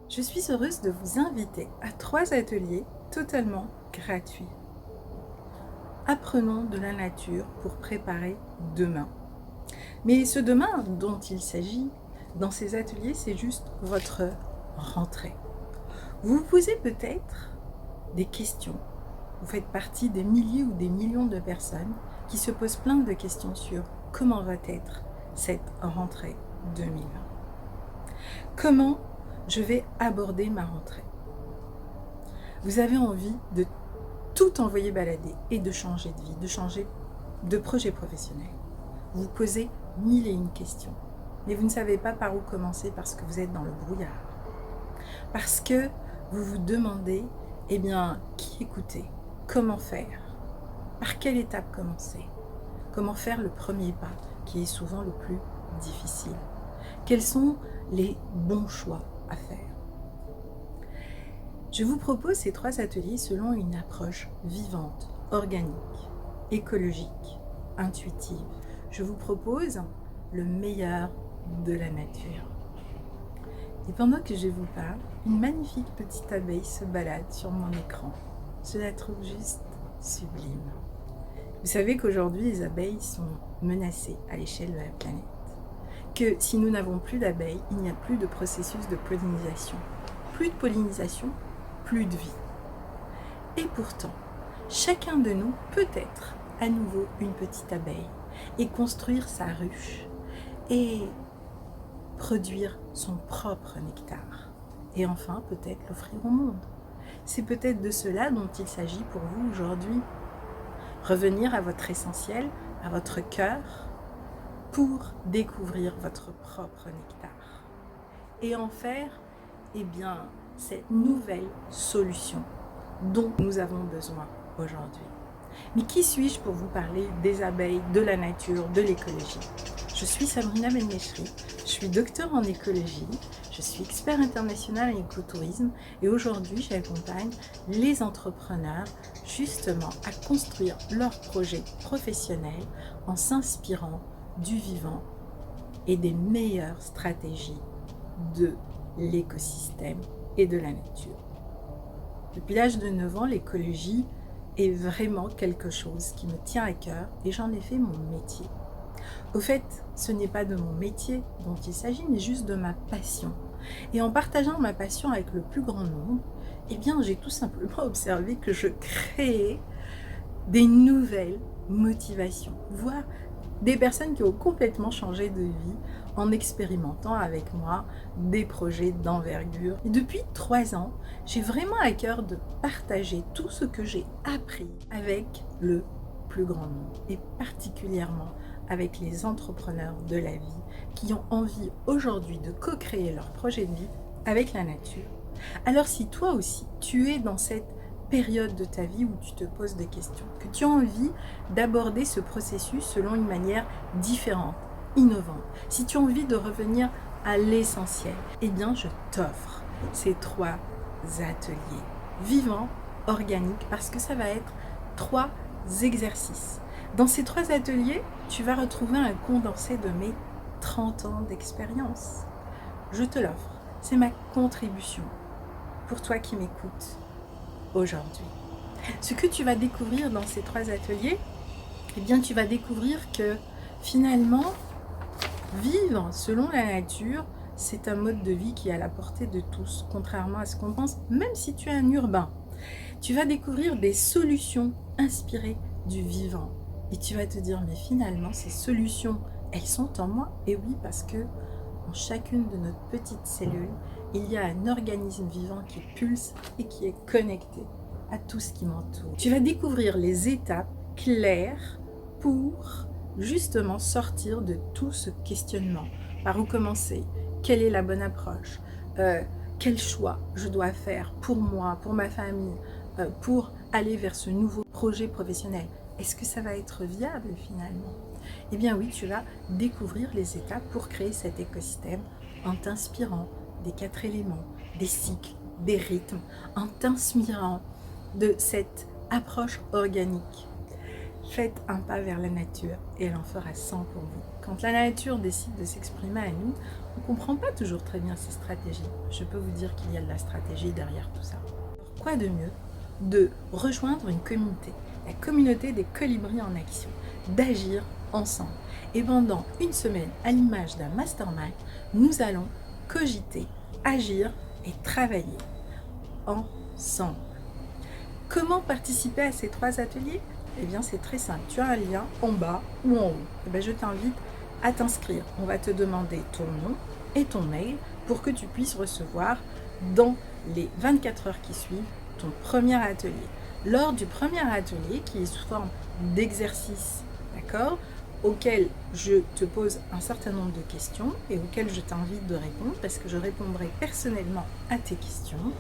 Je suis heureuse de vous inviter à 3 ateliers totalement gratuits. Apprenons de la nature pour préparer demain. Mais ce demain dont il s'agit dans ces ateliers, c'est juste votre rentrée. Vous vous posez peut-être des questions. Vous faites partie des milliers ou des millions de personnes qui se posent plein de questions sur comment va être cette rentrée 2020. Comment je vais aborder ma rentrée? Vous avez envie de tout envoyer balader et de changer de vie, de changer de projet professionnel. Vous vous posez 1001 questions, mais vous ne savez pas par où commencer parce que vous êtes dans le brouillard. Parce que vous vous demandez, qui écouter? Comment faire? Par quelle étape commencer? Comment faire le premier pas, qui est souvent le plus difficile? Quels sont les bons choix à faire? Je vous propose ces 3 ateliers selon une approche vivante, organique, écologique, intuitive. Je vous propose le meilleur de la nature. Et pendant que je vous parle, une magnifique petite abeille se balade sur mon écran. Je la trouve juste sublime. Vous savez qu'aujourd'hui, les abeilles sont menacées à l'échelle de la planète. Que si nous n'avons plus d'abeilles, il n'y a plus de processus de pollinisation. Plus de pollinisation, plus de vie. Et pourtant, chacun de nous peut être à nouveau une petite abeille et construire sa ruche et produire son propre nectar. Et enfin, peut-être l'offrir au monde. C'est peut-être de cela dont il s'agit pour vous aujourd'hui. Revenir à votre essentiel, à votre cœur, pour découvrir votre propre nectar. Et en faire, cette nouvelle solution dont nous avons besoin aujourd'hui. Mais qui suis-je pour vous parler des abeilles, de la nature, de l'écologie? Je suis Sabrina Benmechri, je suis docteur en écologie, je suis expert international en écotourisme et aujourd'hui j'accompagne les entrepreneurs justement à construire leur projet professionnel en s'inspirant du vivant et des meilleures stratégies de l'écosystème et de la nature. Depuis l'âge de 9 ans, l'écologie est vraiment quelque chose qui me tient à cœur et j'en ai fait mon métier. Au fait, ce n'est pas de mon métier dont il s'agit, mais juste de ma passion. Et en partageant ma passion avec le plus grand nombre, j'ai tout simplement observé que je créais des nouvelles motivations, voire des personnes qui ont complètement changé de vie en expérimentant avec moi des projets d'envergure. Et depuis 3 ans, j'ai vraiment à cœur de partager tout ce que j'ai appris avec le plus grand nombre et particulièrement avec les entrepreneurs de la vie qui ont envie aujourd'hui de co-créer leur projet de vie avec la nature. Alors si toi aussi, tu es dans cette période de ta vie où tu te poses des questions, que tu as envie d'aborder ce processus selon une manière différente, innovante, si tu as envie de revenir à l'essentiel, je t'offre ces 3 ateliers vivants, organiques, parce que ça va être 3 exercices. Dans ces 3 ateliers, tu vas retrouver un condensé de mes 30 ans d'expérience. Je te l'offre, c'est ma contribution pour toi qui m'écoutes aujourd'hui. Ce que tu vas découvrir dans ces 3 ateliers, tu vas découvrir que finalement, vivre selon la nature, c'est un mode de vie qui est à la portée de tous, contrairement à ce qu'on pense, même si tu es un urbain. Tu vas découvrir des solutions inspirées du vivant. Et tu vas te dire, mais finalement, ces solutions, elles sont en moi. Et oui, parce que en chacune de nos petites cellules, il y a un organisme vivant qui pulse et qui est connecté à tout ce qui m'entoure. Tu vas découvrir les étapes claires pour justement sortir de tout ce questionnement. Par où commencer? Quelle est la bonne approche? Quel choix je dois faire pour moi, pour ma famille, pour aller vers ce nouveau projet professionnel? Est-ce que ça va être viable finalement? Oui, tu vas découvrir les étapes pour créer cet écosystème en t'inspirant des 4 éléments, des cycles, des rythmes, en t'inspirant de cette approche organique. Faites un pas vers la nature et elle en fera 100 pour vous. Quand la nature décide de s'exprimer à nous, on ne comprend pas toujours très bien ses stratégies. Je peux vous dire qu'il y a de la stratégie derrière tout ça. Alors, quoi de mieux de rejoindre une communauté, la communauté des colibris en action, d'agir ensemble. Et pendant une semaine, à l'image d'un mastermind, nous allons cogiter, agir et travailler ensemble. Comment participer à ces 3 ateliers? Eh bien, c'est très simple. Tu as un lien en bas ou en haut. Eh bien, je t'invite à t'inscrire. On va te demander ton nom et ton mail pour que tu puisses recevoir dans les 24 heures qui suivent ton premier atelier. Lors du premier atelier, qui est sous forme d'exercice, d'accord, auquel je te pose un certain nombre de questions et auquel je t'invite de répondre parce que je répondrai personnellement à tes questions,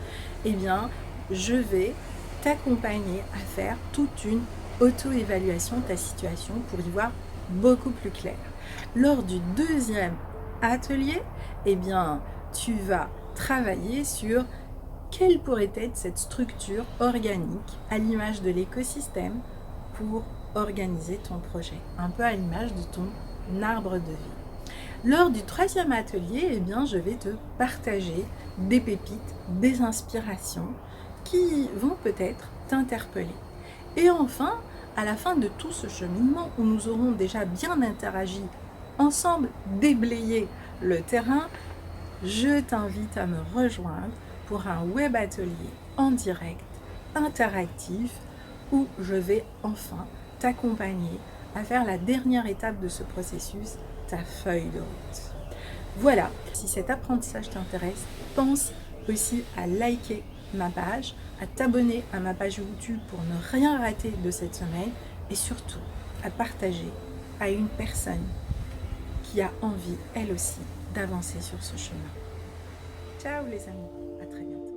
eh bien, je vais t'accompagner à faire toute une auto-évaluation de ta situation pour y voir beaucoup plus clair. Lors du deuxième atelier, eh bien, tu vas travailler sur quelle pourrait être cette structure organique à l'image de l'écosystème pour organiser ton projet, un peu à l'image de ton arbre de vie. Lors du troisième atelier, eh bien, je vais te partager des pépites, des inspirations qui vont peut-être t'interpeller. Et enfin, à la fin de tout ce cheminement où nous aurons déjà bien interagi ensemble, déblayé le terrain, je t'invite à me rejoindre pour un web atelier en direct, interactif, où je vais enfin t'accompagner à faire la dernière étape de ce processus, ta feuille de route. Voilà, si cet apprentissage t'intéresse, pense aussi à liker ma page, à t'abonner à ma page YouTube pour ne rien rater de cette semaine et surtout à partager à une personne qui a envie, elle aussi, d'avancer sur ce chemin. Ciao les amis, à très bientôt.